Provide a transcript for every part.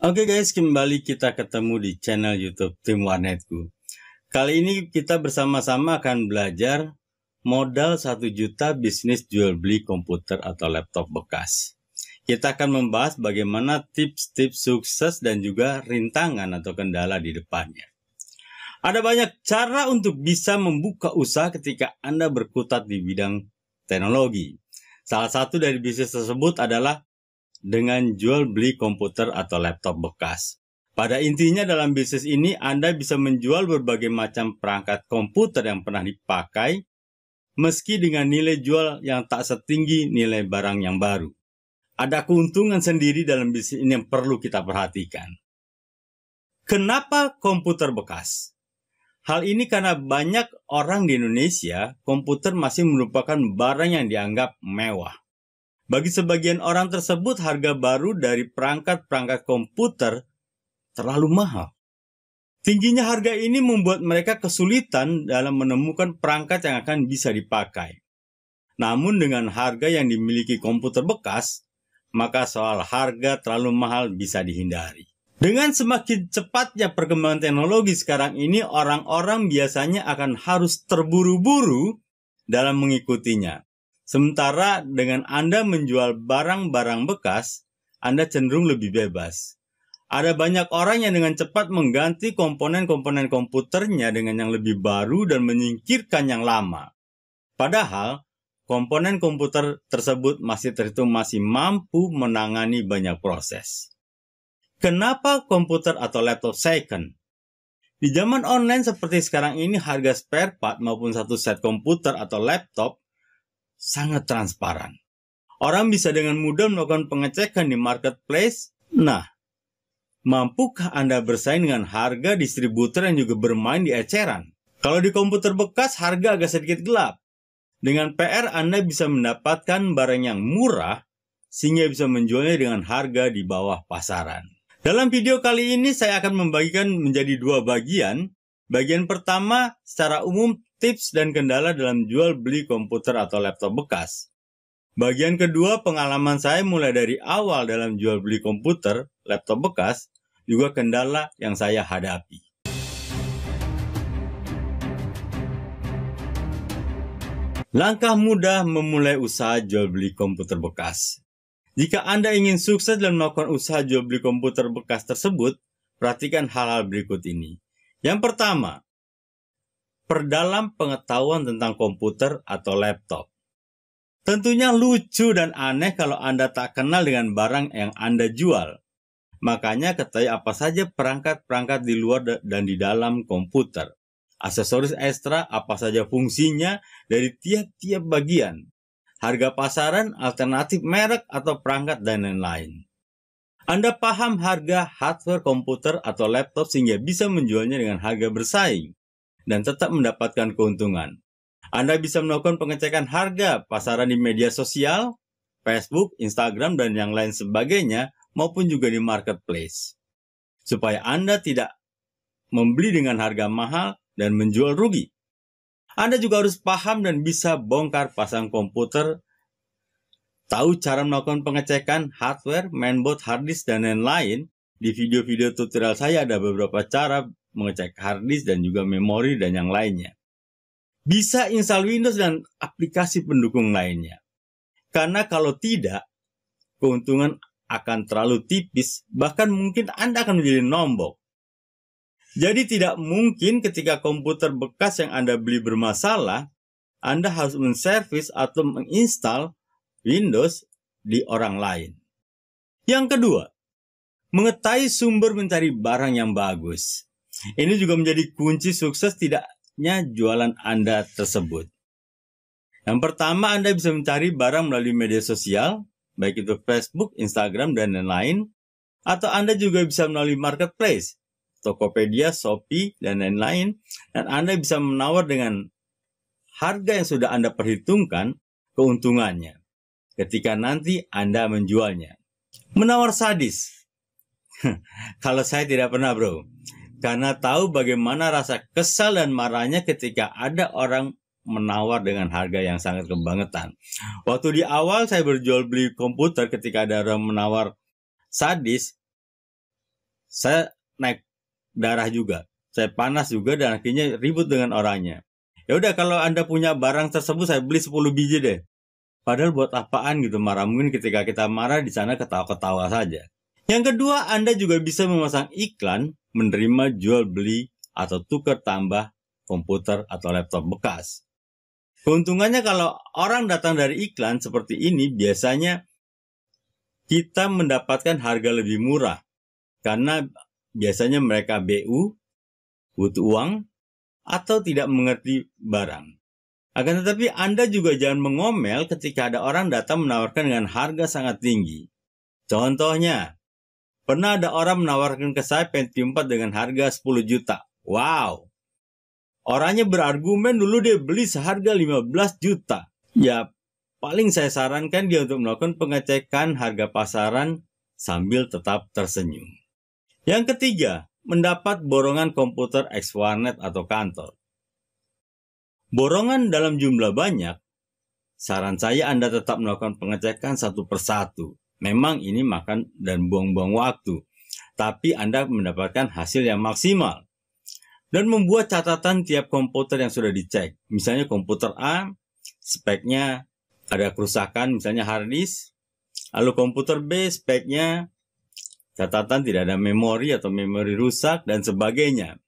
Oke guys, kembali kita ketemu di channel YouTube Tim Warnetku. Kali ini kita bersama-sama akan belajar modal 1 juta bisnis jual beli komputer atau laptop bekas. Kita akan membahas bagaimana tips-tips sukses dan juga rintangan atau kendala di depannya. Ada banyak cara untuk bisa membuka usaha ketika Anda berkutat di bidang teknologi. Salah satu dari bisnis tersebut adalah dengan jual beli komputer atau laptop bekas. Pada intinya dalam bisnis ini Anda bisa menjual berbagai macam perangkat komputer yang pernah dipakai meski dengan nilai jual yang tak setinggi nilai barang yang baru. Ada keuntungan sendiri dalam bisnis ini yang perlu kita perhatikan. Kenapa komputer bekas? Hal ini karena banyak orang di Indonesia, komputer masih merupakan barang yang dianggap mewah. Bagi sebagian orang tersebut, harga baru dari perangkat-perangkat komputer terlalu mahal. Tingginya harga ini membuat mereka kesulitan dalam menemukan perangkat yang akan bisa dipakai. Namun dengan harga yang dimiliki komputer bekas, maka soal harga terlalu mahal bisa dihindari. Dengan semakin cepatnya perkembangan teknologi sekarang ini, orang-orang biasanya akan harus terburu-buru dalam mengikutinya. Sementara dengan Anda menjual barang-barang bekas, Anda cenderung lebih bebas. Ada banyak orang yang dengan cepat mengganti komponen-komponen komputernya dengan yang lebih baru dan menyingkirkan yang lama. Padahal, komponen komputer tersebut masih terhitung masih mampu menangani banyak proses. Kenapa komputer atau laptop second? Di zaman online seperti sekarang ini, harga spare part maupun satu set komputer atau laptop sangat transparan. Orang bisa dengan mudah melakukan pengecekan di marketplace. Nah, mampukah Anda bersaing dengan harga distributor yang juga bermain di eceran? Kalau di komputer bekas, harga agak sedikit gelap. Dengan PR, Anda bisa mendapatkan barang yang murah, sehingga bisa menjualnya dengan harga di bawah pasaran. Dalam video kali ini, saya akan membagikan menjadi 2 bagian. Bagian pertama, secara umum, tips dan kendala dalam jual beli komputer atau laptop bekas. Bagian kedua, pengalaman saya mulai dari awal dalam jual beli komputer, laptop bekas, juga kendala yang saya hadapi. Langkah mudah memulai usaha jual beli komputer bekas. Jika Anda ingin sukses dalam melakukan usaha jual beli komputer bekas tersebut, perhatikan hal-hal berikut ini. Yang pertama, perdalam pengetahuan tentang komputer atau laptop. Tentunya lucu dan aneh kalau Anda tak kenal dengan barang yang Anda jual. Makanya ketahui apa saja perangkat-perangkat di luar dan di dalam komputer. Aksesoris ekstra apa saja fungsinya dari tiap-tiap bagian. Harga pasaran, alternatif merek atau perangkat dan lain-lain. Anda paham harga hardware komputer atau laptop sehingga bisa menjualnya dengan harga bersaing dan tetap mendapatkan keuntungan. Anda bisa melakukan pengecekan harga pasaran di media sosial, Facebook, Instagram, dan yang lain sebagainya, maupun juga di marketplace. Supaya Anda tidak membeli dengan harga mahal dan menjual rugi. Anda juga harus paham dan bisa bongkar pasang komputer, tahu cara melakukan pengecekan hardware, mainboard, harddisk, dan lain-lain. Di video-video tutorial saya ada beberapa cara mengecek harddisk dan juga memori dan yang lainnya. Bisa install Windows dan aplikasi pendukung lainnya. Karena kalau tidak, keuntungan akan terlalu tipis, bahkan mungkin Anda akan menjadi nombok. Jadi tidak mungkin ketika komputer bekas yang Anda beli bermasalah, Anda harus menservis atau menginstal Windows di orang lain. Yang kedua, mengetahui sumber mencari barang yang bagus. Ini juga menjadi kunci sukses tidaknya jualan Anda tersebut. Yang pertama, Anda bisa mencari barang melalui media sosial, baik itu Facebook, Instagram, dan lain-lain. Atau Anda juga bisa melalui marketplace, Tokopedia, Shopee, dan lain-lain. Dan Anda bisa menawar dengan harga yang sudah Anda perhitungkan keuntungannya ketika nanti Anda menjualnya. Menawar sadis. Kalau saya tidak pernah, bro. Karena tahu bagaimana rasa kesal dan marahnya ketika ada orang menawar dengan harga yang sangat kebangetan. Waktu di awal saya berjual beli komputer, ketika ada orang menawar sadis, saya naik darah juga, saya panas juga, dan akhirnya ribut dengan orangnya. Ya udah, kalau Anda punya barang tersebut saya beli 10 biji deh. Padahal buat apaan gitu marah? Mungkin ketika kita marah di sana ketawa-ketawa saja. Yang kedua, Anda juga bisa memasang iklan menerima jual beli atau tukar tambah komputer atau laptop bekas. Keuntungannya kalau orang datang dari iklan seperti ini, biasanya kita mendapatkan harga lebih murah. Karena biasanya mereka BU, butuh uang, atau tidak mengerti barang. Akan tetapi Anda juga jangan mengomel ketika ada orang datang menawarkan dengan harga sangat tinggi. Contohnya, pernah ada orang menawarkan ke saya Pentium 4 dengan harga 10 juta. Wow! Orangnya berargumen dulu dia beli seharga 15 juta. Ya, paling saya sarankan dia untuk melakukan pengecekan harga pasaran sambil tetap tersenyum. Yang ketiga, mendapat borongan komputer ex-warnet atau kantor. Borongan dalam jumlah banyak, saran saya Anda tetap melakukan pengecekan satu persatu. Memang ini makan dan buang-buang waktu, tapi Anda mendapatkan hasil yang maksimal. Dan membuat catatan tiap komputer yang sudah dicek. Misalnya komputer A, speknya ada kerusakan, misalnya hard disk. Lalu komputer B, speknya catatan tidak ada memori atau memori rusak dan sebagainya.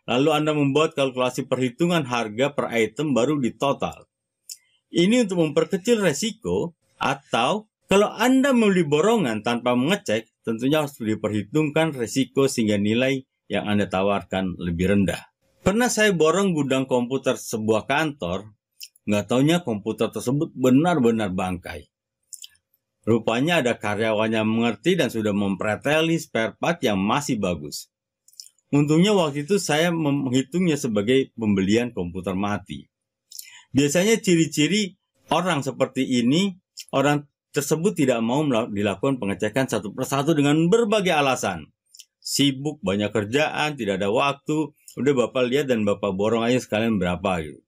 Lalu Anda membuat kalkulasi perhitungan harga per item baru di total. Ini untuk memperkecil resiko, atau kalau Anda membeli borongan tanpa mengecek, tentunya harus diperhitungkan resiko sehingga nilai yang Anda tawarkan lebih rendah. Pernah saya borong gudang komputer sebuah kantor, nggak taunya komputer tersebut benar-benar bangkai. Rupanya ada karyawan yang mengerti dan sudah mempreteli spare part yang masih bagus. Untungnya waktu itu saya menghitungnya sebagai pembelian komputer mati. Biasanya ciri-ciri orang seperti ini, orang tersebut tidak mau dilakukan pengecekan satu persatu dengan berbagai alasan. Sibuk, banyak kerjaan, tidak ada waktu. Udah Bapak lihat dan Bapak borong aja sekalian berapa gitu.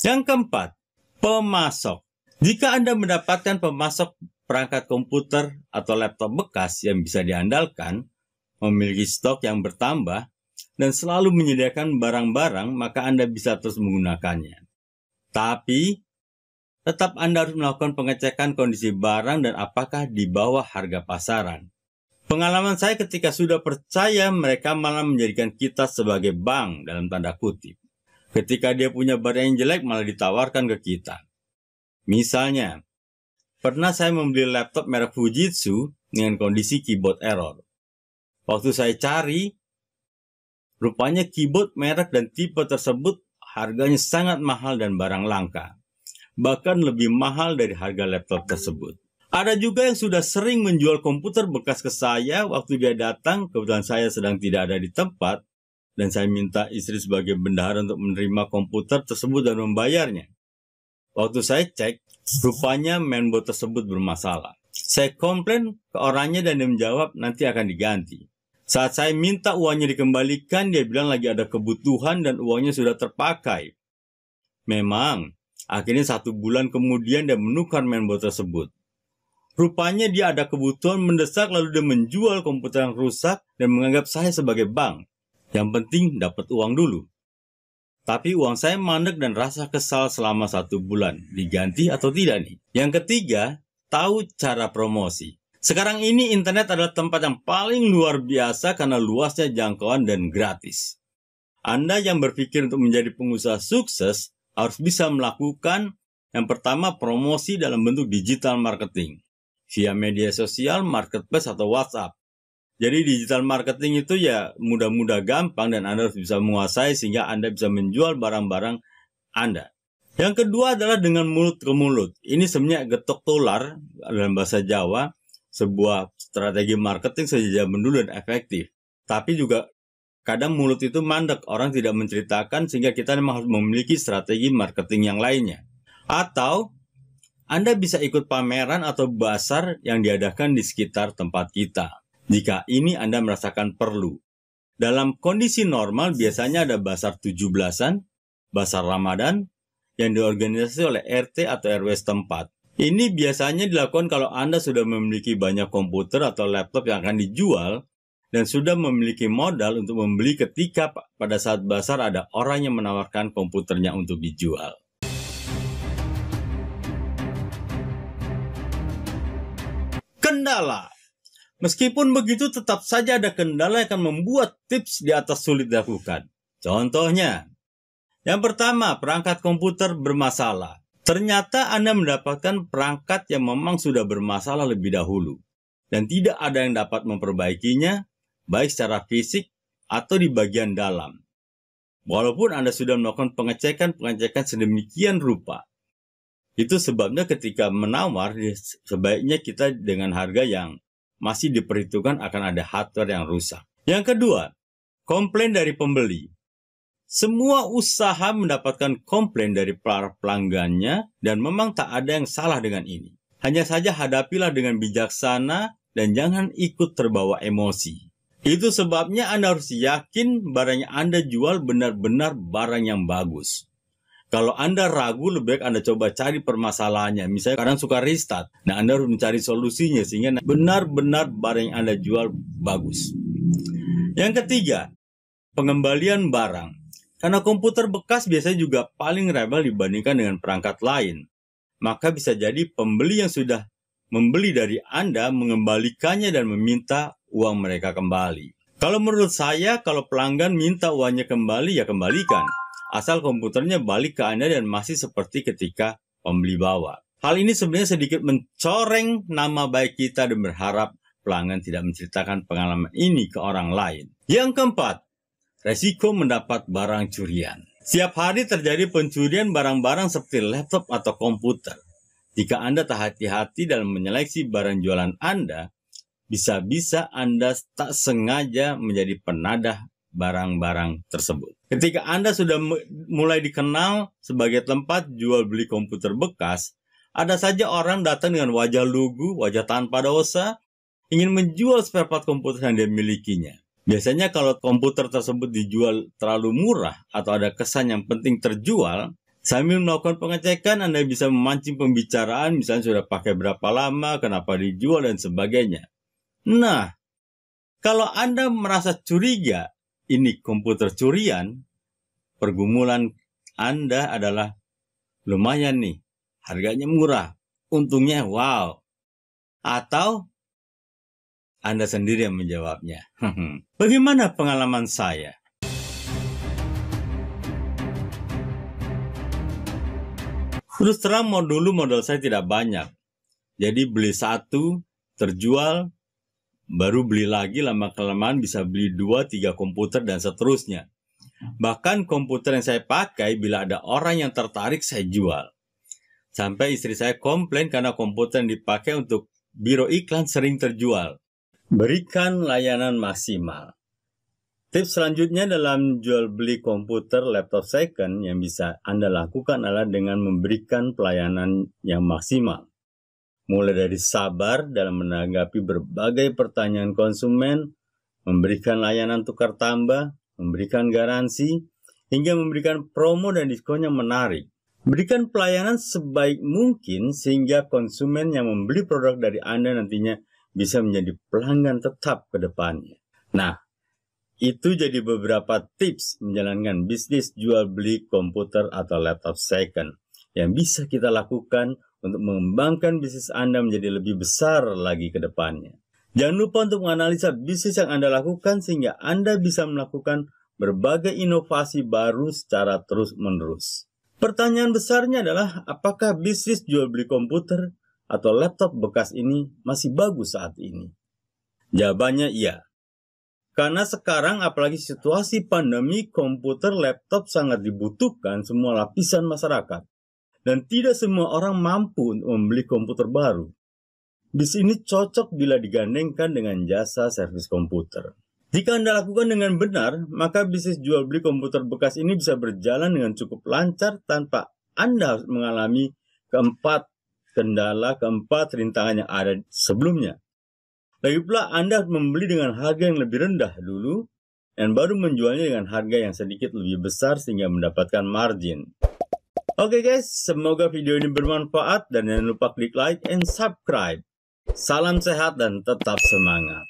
Yang keempat, pemasok. Jika Anda mendapatkan pemasok perangkat komputer atau laptop bekas yang bisa diandalkan, memiliki stok yang bertambah, dan selalu menyediakan barang-barang, maka Anda bisa terus menggunakannya. Tapi, tetap Anda harus melakukan pengecekan kondisi barang dan apakah di bawah harga pasaran. Pengalaman saya ketika sudah percaya, mereka malah menjadikan kita sebagai bank dalam tanda kutip. Ketika dia punya barang yang jelek malah ditawarkan ke kita. Misalnya, pernah saya membeli laptop merek Fujitsu dengan kondisi keyboard error. Waktu saya cari, rupanya keyboard merek dan tipe tersebut harganya sangat mahal dan barang langka. Bahkan lebih mahal dari harga laptop tersebut. Ada juga yang sudah sering menjual komputer bekas ke saya. Waktu dia datang, kebetulan saya sedang tidak ada di tempat, dan saya minta istri sebagai bendahara untuk menerima komputer tersebut dan membayarnya. Waktu saya cek, rupanya mainboard tersebut bermasalah. Saya komplain ke orangnya dan dia menjawab nanti akan diganti. Saat saya minta uangnya dikembalikan, dia bilang lagi ada kebutuhan dan uangnya sudah terpakai. Memang, akhirnya 1 bulan kemudian dia menukar mainboard tersebut. Rupanya dia ada kebutuhan mendesak lalu dia menjual komputer yang rusak dan menganggap saya sebagai bank. Yang penting dapat uang dulu. Tapi uang saya mandek dan rasa kesal selama 1 bulan. Diganti atau tidak nih? Yang ketiga, tahu cara promosi. Sekarang ini internet adalah tempat yang paling luar biasa karena luasnya jangkauan dan gratis. Anda yang berpikir untuk menjadi pengusaha sukses harus bisa melakukan yang pertama promosi dalam bentuk digital marketing. Via media sosial, marketplace, atau WhatsApp. Jadi digital marketing itu ya mudah-mudah gampang dan Anda harus bisa menguasai sehingga Anda bisa menjual barang-barang Anda. Yang kedua adalah dengan mulut ke mulut. Ini sebenarnya getok tular dalam bahasa Jawa, sebuah strategi marketing sejak zaman dulu dan efektif. Tapi juga kadang mulut itu mandek, orang tidak menceritakan sehingga kita memang harus memiliki strategi marketing yang lainnya. Atau Anda bisa ikut pameran atau bazar yang diadakan di sekitar tempat kita. Jika ini Anda merasakan perlu. Dalam kondisi normal biasanya ada bazar 17-an, bazar Ramadan, yang diorganisasi oleh RT atau RW setempat. Ini biasanya dilakukan kalau Anda sudah memiliki banyak komputer atau laptop yang akan dijual, dan sudah memiliki modal untuk membeli ketika pada saat bazar ada orang yang menawarkan komputernya untuk dijual. Kendala. Meskipun begitu, tetap saja ada kendala yang akan membuat tips di atas sulit dilakukan. Contohnya, yang pertama, perangkat komputer bermasalah. Ternyata Anda mendapatkan perangkat yang memang sudah bermasalah lebih dahulu, dan tidak ada yang dapat memperbaikinya, baik secara fisik atau di bagian dalam. Walaupun Anda sudah melakukan pengecekan sedemikian rupa. Itu sebabnya ketika menawar, sebaiknya kita dengan harga yang masih diperhitungkan akan ada hardware yang rusak. Yang kedua, komplain dari pembeli. Semua usaha mendapatkan komplain dari para pelanggannya dan memang tak ada yang salah dengan ini. Hanya saja hadapilah dengan bijaksana dan jangan ikut terbawa emosi. Itu sebabnya Anda harus yakin barang yang Anda jual benar-benar barang yang bagus. Kalau Anda ragu, lebih baik Anda coba cari permasalahannya. Misalnya kadang suka restart. Nah, Anda harus mencari solusinya sehingga benar-benar barang yang Anda jual bagus. Yang ketiga, pengembalian barang. Karena komputer bekas biasanya juga paling rebel dibandingkan dengan perangkat lain. Maka bisa jadi pembeli yang sudah membeli dari Anda mengembalikannya dan meminta uang mereka kembali. Kalau menurut saya, kalau pelanggan minta uangnya kembali, ya kembalikan. Asal komputernya balik ke Anda dan masih seperti ketika pembeli bawa. Hal ini sebenarnya sedikit mencoreng nama baik kita dan berharap pelanggan tidak menceritakan pengalaman ini ke orang lain. Yang keempat, resiko mendapat barang curian. Setiap hari terjadi pencurian barang-barang seperti laptop atau komputer. Jika Anda tak hati-hati dalam menyeleksi barang jualan Anda, bisa-bisa Anda tak sengaja menjadi penadah barang-barang tersebut. Ketika Anda sudah mulai dikenal sebagai tempat jual beli komputer bekas, ada saja orang datang dengan wajah lugu, wajah tanpa dosa, ingin menjual spare part komputer yang dia milikinya. Biasanya kalau komputer tersebut dijual terlalu murah atau ada kesan yang penting terjual, sambil melakukan pengecekan Anda bisa memancing pembicaraan, misalnya sudah pakai berapa lama, kenapa dijual, dan sebagainya. Nah, kalau Anda merasa curiga, ini komputer curian, pergumulan Anda adalah lumayan nih, harganya murah, untungnya wow. Atau Anda sendiri yang menjawabnya. Bagaimana pengalaman saya? Terus terang dulu modal saya tidak banyak. Jadi beli satu, terjual, baru beli lagi, lama-kelamaan bisa beli 2-3 komputer dan seterusnya. Bahkan komputer yang saya pakai, bila ada orang yang tertarik, saya jual. Sampai istri saya komplain karena komputer yang dipakai untuk biro iklan sering terjual. Berikan layanan maksimal. Tips selanjutnya dalam jual beli komputer laptop second yang bisa Anda lakukan adalah dengan memberikan pelayanan yang maksimal. Mulai dari sabar dalam menanggapi berbagai pertanyaan konsumen, memberikan layanan tukar tambah, memberikan garansi, hingga memberikan promo dan diskon yang menarik. Berikan pelayanan sebaik mungkin sehingga konsumen yang membeli produk dari Anda nantinya bisa menjadi pelanggan tetap ke depannya. Nah, itu jadi beberapa tips menjalankan bisnis jual beli komputer atau laptop second yang bisa kita lakukan untuk mengembangkan bisnis Anda menjadi lebih besar lagi ke depannya. Jangan lupa untuk menganalisa bisnis yang Anda lakukan sehingga Anda bisa melakukan berbagai inovasi baru secara terus-menerus. Pertanyaan besarnya adalah apakah bisnis jual beli komputer atau laptop bekas ini masih bagus saat ini? Jawabannya iya. Karena sekarang apalagi situasi pandemi, komputer laptop sangat dibutuhkan semua lapisan masyarakat. Dan tidak semua orang mampu untuk membeli komputer baru. Bisnis ini cocok bila digandengkan dengan jasa servis komputer. Jika Anda lakukan dengan benar, maka bisnis jual beli komputer bekas ini bisa berjalan dengan cukup lancar tanpa Anda harus mengalami keempat rintangan yang ada sebelumnya. Lagi pula Anda harus membeli dengan harga yang lebih rendah dulu, dan baru menjualnya dengan harga yang sedikit lebih besar sehingga mendapatkan margin. Oke guys, semoga video ini bermanfaat dan jangan lupa klik like and subscribe. Salam sehat dan tetap semangat.